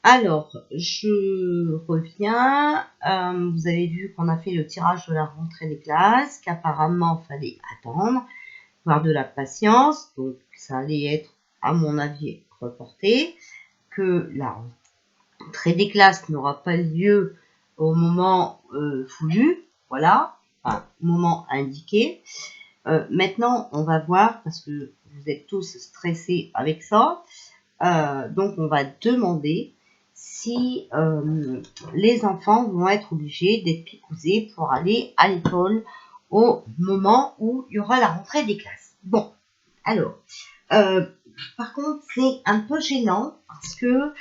Alors, je reviens. Vous avez vu qu'on a fait le tirage de la rentrée des classes, qu'apparemment, il fallait attendre, avoir de la patience. Donc, ça allait être, à mon avis, reporté. Que la rentrée des classes n'aura pas lieu au moment voulu. Voilà, enfin, moment indiqué. Maintenant, on va voir, parce que vous êtes tous stressés avec ça. Donc, on va demander si les enfants vont être obligés d'être picousés pour aller à l'école au moment où il y aura la rentrée des classes. Bon, alors, par contre, c'est un peu gênant parce que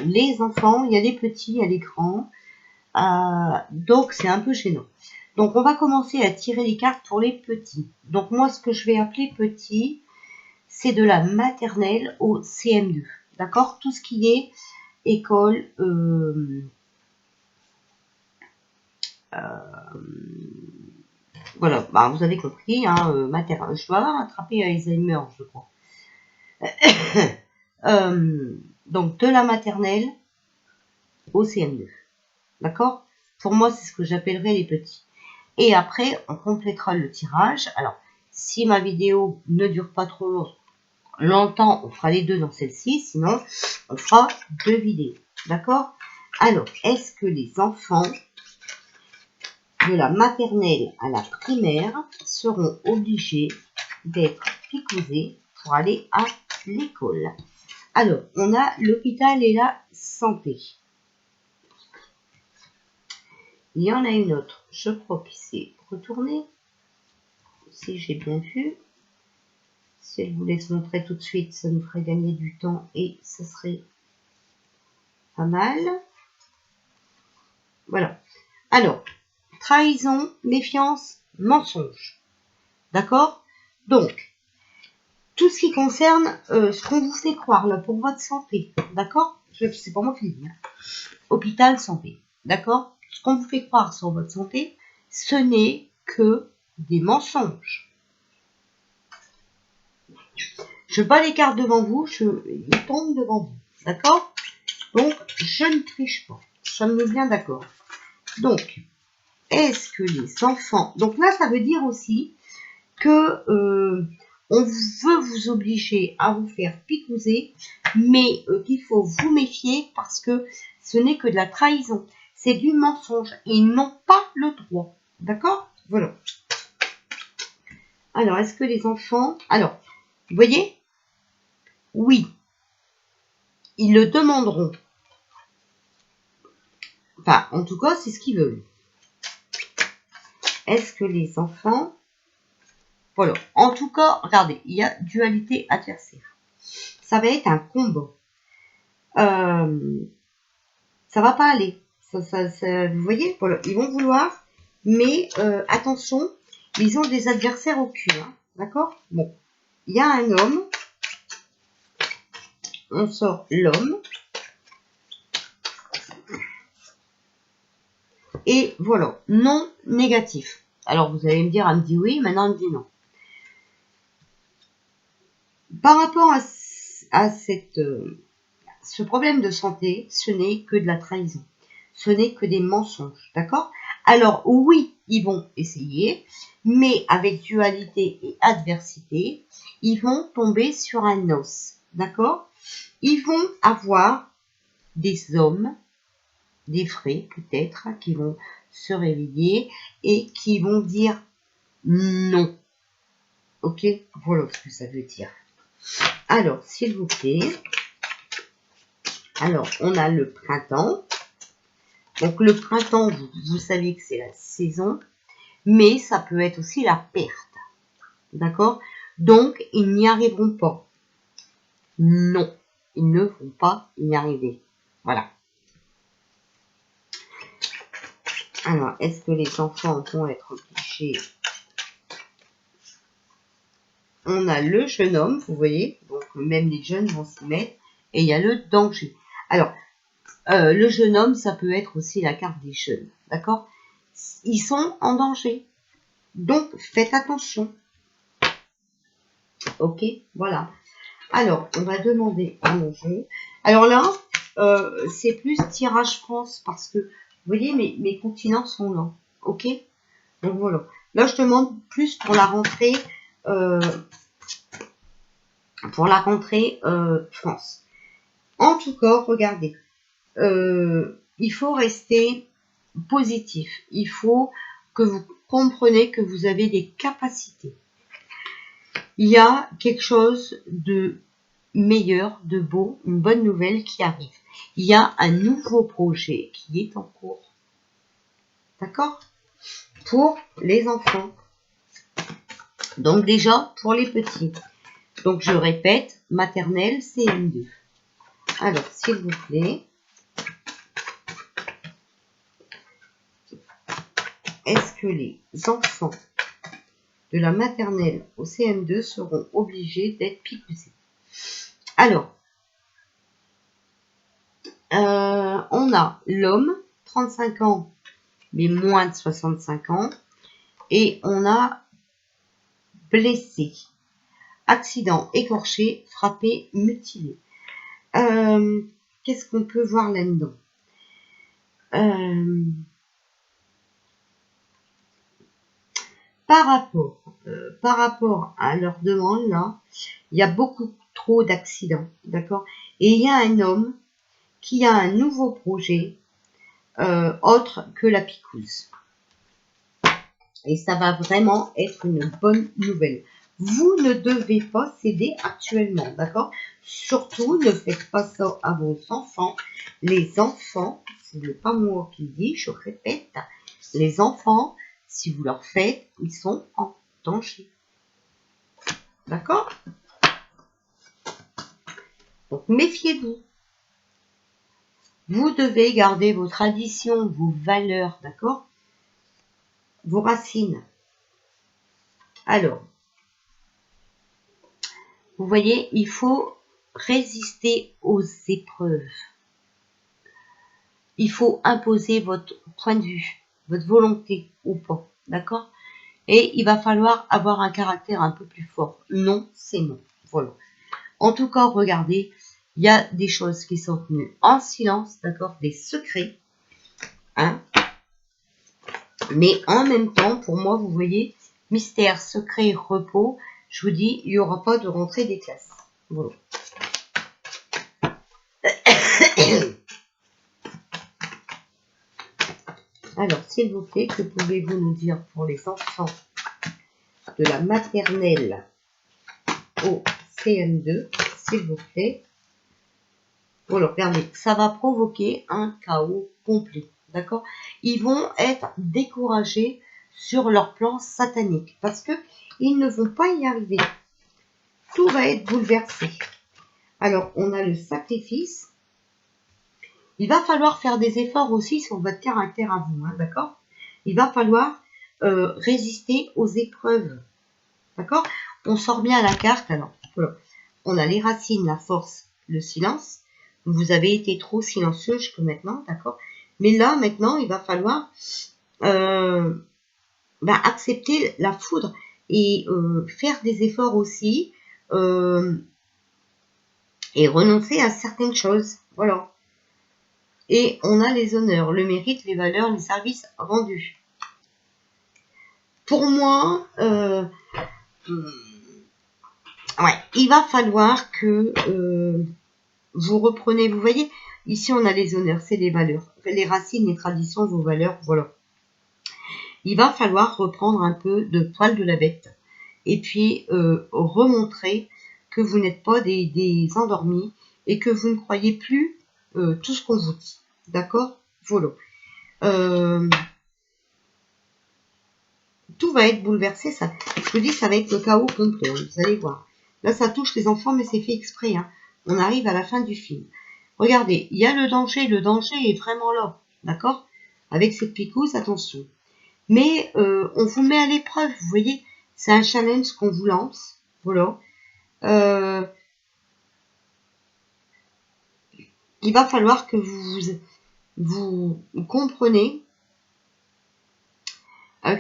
les enfants, il y a les petits, il y a les grands, donc c'est un peu gênant. Donc, on va commencer à tirer les cartes pour les petits. Donc, moi, ce que je vais appeler petit, c'est de la maternelle au CM2. D'accord? Tout ce qui est école, voilà, bah, vous avez compris, hein, je dois avoir attrapé Alzheimer, je crois. Donc, de la maternelle au CM2. D'accord? Pour moi, c'est ce que j'appellerais les petits. Et après, on complétera le tirage. Alors, si ma vidéo ne dure pas trop longtemps, on fera les deux dans celle-ci. Sinon, on fera deux vidéos. D'accord? Alors, est-ce que les enfants de la maternelle à la primaire seront obligés d'être picousés pour aller à l'école? Alors, on a l'hôpital et la santé. Il y en a une autre, je crois qu'il s'est retourné. Si j'ai bien vu. Si elle vous laisse montrer tout de suite, ça nous ferait gagner du temps et ça serait pas mal. Voilà. Alors, trahison, méfiance, mensonge. D'accord? Donc, tout ce qui concerne ce qu'on vous fait croire là pour votre santé. D'accord? C'est pas moi qui le dis. Hein. Hôpital, santé. D'accord? Ce qu'on vous fait croire sur votre santé, ce n'est que des mensonges. Je bats les cartes devant vous, ils tombent devant vous. D'accord? Donc, je ne triche pas. Sommes-nous bien d'accord? Donc, est-ce que les enfants... Donc là, ça veut dire aussi que on veut vous obliger à vous faire picouser, mais qu'il faut vous méfier parce que ce n'est que de la trahison. C'est du mensonge. Ils n'ont pas le droit. D'accord? Voilà. Alors, est-ce que les enfants... Alors, vous voyez? Oui. Ils le demanderont. Enfin, en tout cas, c'est ce qu'ils veulent. Est-ce que les enfants... Voilà. En tout cas, regardez, il y a dualité adversaire. Ça va être un combat. Ça va pas aller. Vous voyez, voilà, ils vont vouloir, mais attention, ils ont des adversaires au cul. Hein, d'accord? Bon, il y a un homme. On sort l'homme. Et voilà, non négatif. Alors, vous allez me dire, elle me dit oui, maintenant elle me dit non. Par rapport à ce problème de santé, ce n'est que de la trahison. Ce n'est que des mensonges, d'accord? Alors oui, ils vont essayer, mais avec dualité et adversité, ils vont tomber sur un os, d'accord? Ils vont avoir des hommes, des frais peut-être, qui vont se réveiller et qui vont dire non. Ok? Voilà ce que ça veut dire. Alors, s'il vous plaît, alors on a le printemps. Donc le printemps, vous savez que c'est la saison, mais ça peut être aussi la perte. D'accord? Donc, ils n'y arriveront pas. Non, ils ne vont pas y arriver. Voilà. Alors, est-ce que les enfants vont être obligés? On a le jeune homme, vous voyez, donc même les jeunes vont s'y mettre, et il y a le danger. Alors, le jeune homme, ça peut être aussi la carte des jeunes, d'accord? Ils sont en danger, donc faites attention. Ok, voilà. Alors, on va demander à mon jeu. Alors là, c'est plus tirage France parce que, vous voyez, mes continents sont là. Ok? Donc voilà. Là, je demande plus pour la rentrée, France. En tout cas, regardez. Il faut rester positif. Il faut que vous compreniez que vous avez des capacités. Il y a quelque chose de meilleur, de beau, une bonne nouvelle qui arrive. Il y a un nouveau projet qui est en cours. D'accord? Pour les enfants. Donc déjà, pour les petits. Donc je répète, maternelle, CM2. Alors, s'il vous plaît, est-ce que les enfants de la maternelle au CM2 seront obligés d'être picousés? Alors, on a l'homme, 35 ans, mais moins de 65 ans, et on a blessé, accident, écorché, frappé, mutilé. Qu'est-ce qu'on peut voir là-dedans? Par rapport à leur demande, là, il y a beaucoup trop d'accidents, d'accord? Et il y a un homme qui a un nouveau projet autre que la picouse. Et ça va vraiment être une bonne nouvelle. Vous ne devez pas céder actuellement, d'accord? Surtout, ne faites pas ça à vos enfants. Les enfants, ce n'est pas moi qui le dis, je répète, les enfants, si vous leur faites, ils sont en danger. D'accord? Donc, méfiez-vous. Vous devez garder vos traditions, vos valeurs, d'accord? Vos racines. Alors, vous voyez, il faut résister aux épreuves. Il faut imposer votre point de vue, votre volonté ou pas, d'accord? Et il va falloir avoir un caractère un peu plus fort. Non, c'est non. Voilà. En tout cas, regardez, il y a des choses qui sont tenues en silence, d'accord? Des secrets, hein? Mais en même temps, pour moi, vous voyez, mystère, secret, repos, je vous dis, il n'y aura pas de rentrée des classes. Voilà. Alors, s'il vous plaît, que pouvez-vous nous dire pour les enfants de la maternelle au CM2, s'il vous plaît? Voilà, regardez, ça va provoquer un chaos complet, d'accord? Ils vont être découragés sur leur plan satanique parce que ils ne vont pas y arriver. Tout va être bouleversé. Alors, on a le sacrifice. Il va falloir faire des efforts aussi sur votre caractère à vous, hein, d'accord? Il va falloir résister aux épreuves, d'accord? On sort bien la carte, alors, voilà. On a les racines, la force, le silence. Vous avez été trop silencieux jusque maintenant, d'accord? Mais là, maintenant, il va falloir accepter la foudre et faire des efforts aussi et renoncer à certaines choses. Voilà. Et on a les honneurs, le mérite, les valeurs, les services rendus. Pour moi, ouais, il va falloir que vous reprenez, vous voyez, ici on a les honneurs, c'est les valeurs, les racines, les traditions, vos valeurs, voilà. Il va falloir reprendre un peu de poil de la bête et puis remontrer que vous n'êtes pas des endormis et que vous ne croyez plus tout ce qu'on vous dit. D'accord? Voilà. Tout va être bouleversé, ça. Je vous dis, ça va être le chaos complet, vous allez voir. Là, ça touche les enfants, mais c'est fait exprès, hein. On arrive à la fin du film. Regardez, il y a le danger est vraiment là, d'accord? Avec cette picouse, attention. Mais on vous met à l'épreuve, vous voyez, c'est un challenge qu'on vous lance, voilà. Il va falloir que vous compreniez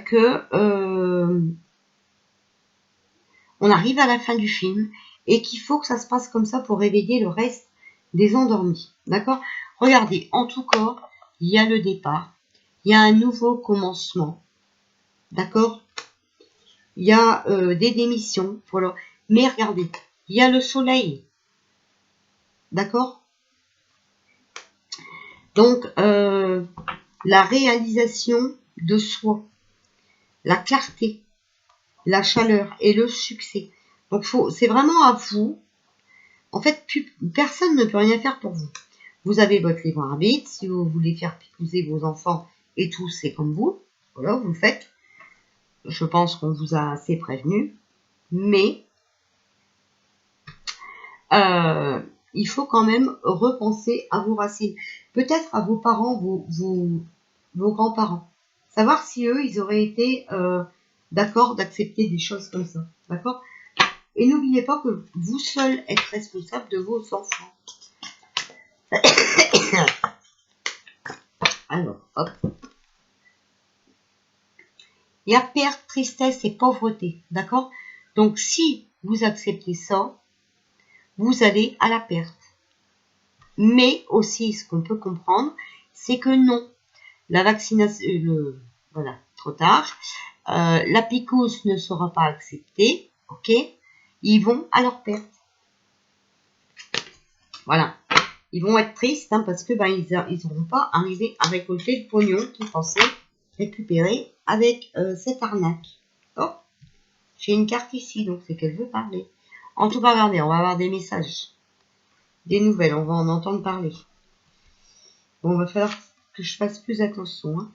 que on arrive à la fin du film et qu'il faut que ça se passe comme ça pour réveiller le reste des endormis. D'accord? Regardez, en tout cas, il y a le départ, il y a un nouveau commencement. D'accord? Il y a des démissions. Voilà. Mais regardez, il y a le soleil. D'accord? Donc, la réalisation de soi, la clarté, la chaleur et le succès. Donc, c'est vraiment à vous. En fait, personne ne peut rien faire pour vous. Vous avez votre libre arbitre. Si vous voulez faire picouser vos enfants et tout, c'est comme vous. Voilà, vous le faites. Je pense qu'on vous a assez prévenu. Mais il faut quand même repenser à vos racines. Peut-être à vos parents, vos grands-parents. Savoir si eux, ils auraient été d'accord d'accepter des choses comme ça. D'accord? Et n'oubliez pas que vous seul êtes responsable de vos enfants. Alors, hop. Il y a perte, tristesse et pauvreté. D'accord? Donc, si vous acceptez ça, vous allez à la perte. Mais aussi, ce qu'on peut comprendre, c'est que non. La vaccination, voilà, trop tard. La picouse ne sera pas acceptée. Ok? Ils vont à leur perte. Voilà. Ils vont être tristes hein, parce que ils n'auront pas arrivé à récolter le pognon qu'ils pensaient récupérer avec cette arnaque. Oh, j'ai une carte ici, donc c'est qu'elle veut parler. En tout cas, regardez, on va avoir des messages, des nouvelles, on va en entendre parler. Bon, il va falloir que je fasse plus attention. Hein.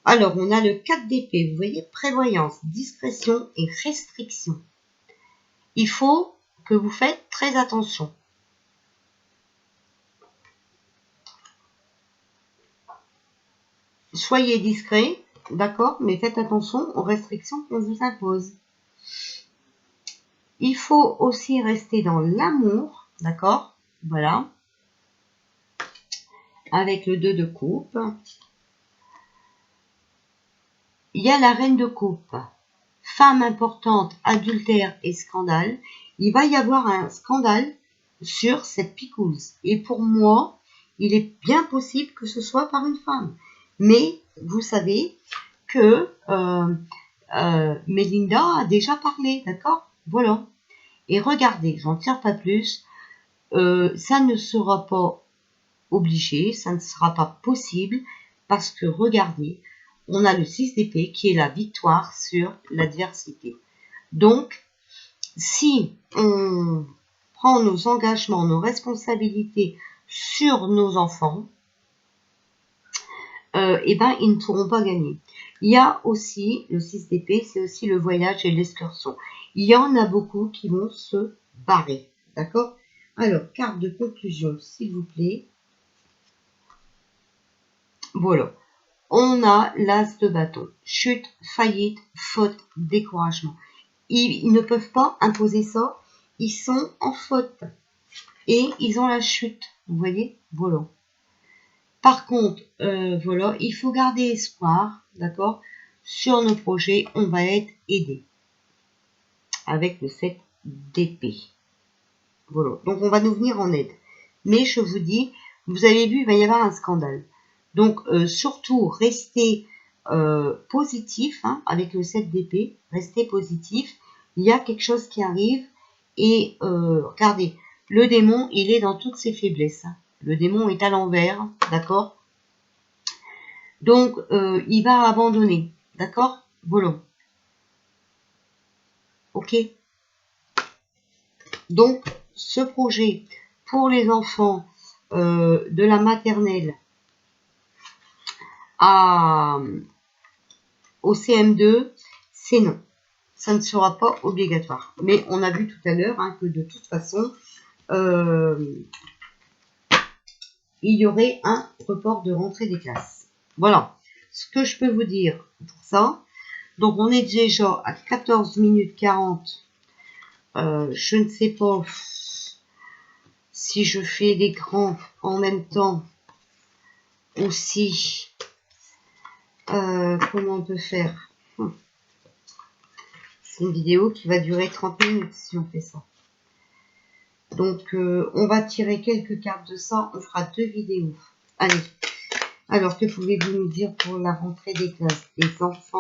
Alors, on a le 4 d'épée, vous voyez, prévoyance, discrétion et restriction. Il faut que vous faites très attention. Soyez discret, d'accord, mais faites attention aux restrictions qu'on vous impose. Il faut aussi rester dans l'amour, d'accord, voilà, avec le 2 de coupe. Il y a la reine de coupe, femme importante, adultère et scandale. Il va y avoir un scandale sur cette picouse. Et pour moi, il est bien possible que ce soit par une femme. Mais vous savez que Melinda a déjà parlé, d'accord? Voilà. Et regardez, j'en tire pas plus. Ça ne sera pas obligé, ça ne sera pas possible parce que regardez, on a le 6 d'épée qui est la victoire sur l'adversité. Donc, si on prend nos engagements, nos responsabilités sur nos enfants, eh ben, ils ne pourront pas gagner. Il y a aussi, le 6 d'épée, c'est aussi le voyage et l'excursion. Il y en a beaucoup qui vont se barrer. D'accord? Alors, carte de conclusion, s'il vous plaît. Voilà. On a l'as de bâton. Chute, faillite, faute, découragement. Ils ne peuvent pas imposer ça. Ils sont en faute. Et ils ont la chute. Vous voyez? Voilà. Par contre, voilà, il faut garder espoir, d'accord? Sur nos projets, on va être aidé avec le 7 d'épée. Voilà, donc on va nous venir en aide. Mais je vous dis, vous avez vu, il va y avoir un scandale. Donc, surtout, restez positif, hein, avec le 7 d'épée, restez positif. Il y a quelque chose qui arrive. Et regardez, le démon, il est dans toutes ses faiblesses. Hein. Le démon est à l'envers, d'accord? Donc, il va abandonner. D'accord? Voilà. Ok? Donc, ce projet pour les enfants de la maternelle au CM2, c'est non. Ça ne sera pas obligatoire. Mais on a vu tout à l'heure hein, que de toute façon, il y aurait un report de rentrée des classes. Voilà. Ce que je peux vous dire pour ça. Donc, on est déjà à 14 minutes 40. Je ne sais pas si je fais l'écran en même temps aussi. Comment on peut faire? C'est une vidéo qui va durer 30 minutes si on fait ça. Donc, on va tirer quelques cartes de ça. On fera 2 vidéos. Allez. Alors, que pouvez-vous nous dire pour la rentrée des classes des enfants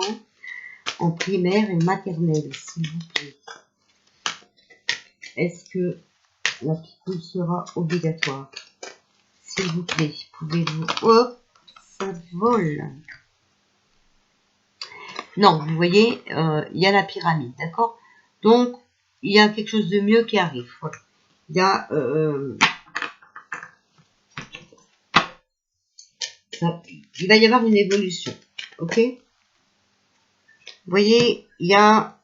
en primaire et maternelle, s'il vous plaît? Est-ce que la picoule sera obligatoire? S'il vous plaît, pouvez-vous... Hop, ça vole. Non, vous voyez, il y a la pyramide, d'accord? Donc, il y a quelque chose de mieux qui arrive. Voilà. Il y a... il va y avoir une évolution, ok? Vous voyez, il y a...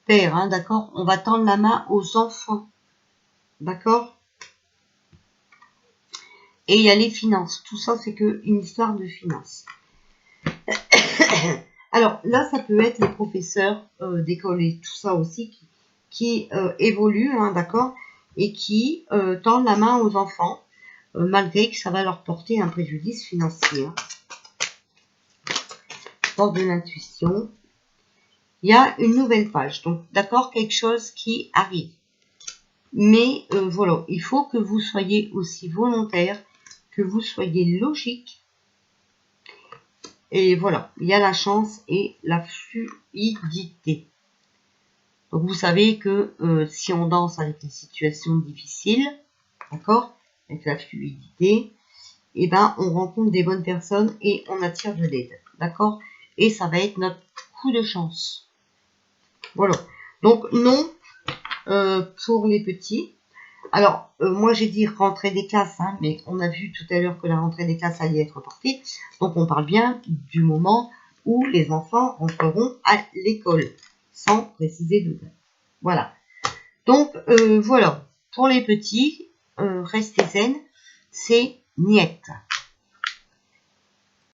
Père, hein, d'accord? On va tendre la main aux enfants, d'accord? Et il y a les finances. Tout ça, c'est qu'une histoire de finances. Alors, là, ça peut être les professeurs d'école et tout ça aussi qui évoluent, hein, d'accord? Et qui tendent la main aux enfants, malgré que ça va leur porter un préjudice financier. Hein. Porte de l'intuition. Il y a une nouvelle page. Donc, d'accord, quelque chose qui arrive. Mais voilà, il faut que vous soyez aussi volontaire, que vous soyez logique. Et voilà, il y a la chance et la fluidité. Donc vous savez que si on danse avec les situations difficiles, d'accord, avec la fluidité, et ben on rencontre des bonnes personnes et on attire de l'aide, d'accord. Et ça va être notre coup de chance. Voilà. Donc non pour les petits. Alors, moi j'ai dit rentrée des classes, hein, mais on a vu tout à l'heure que la rentrée des classes allait être reportée. Donc, on parle bien du moment où les enfants rentreront à l'école, sans préciser de date. Voilà. Donc, voilà. Pour les petits, restez zen, c'est niette.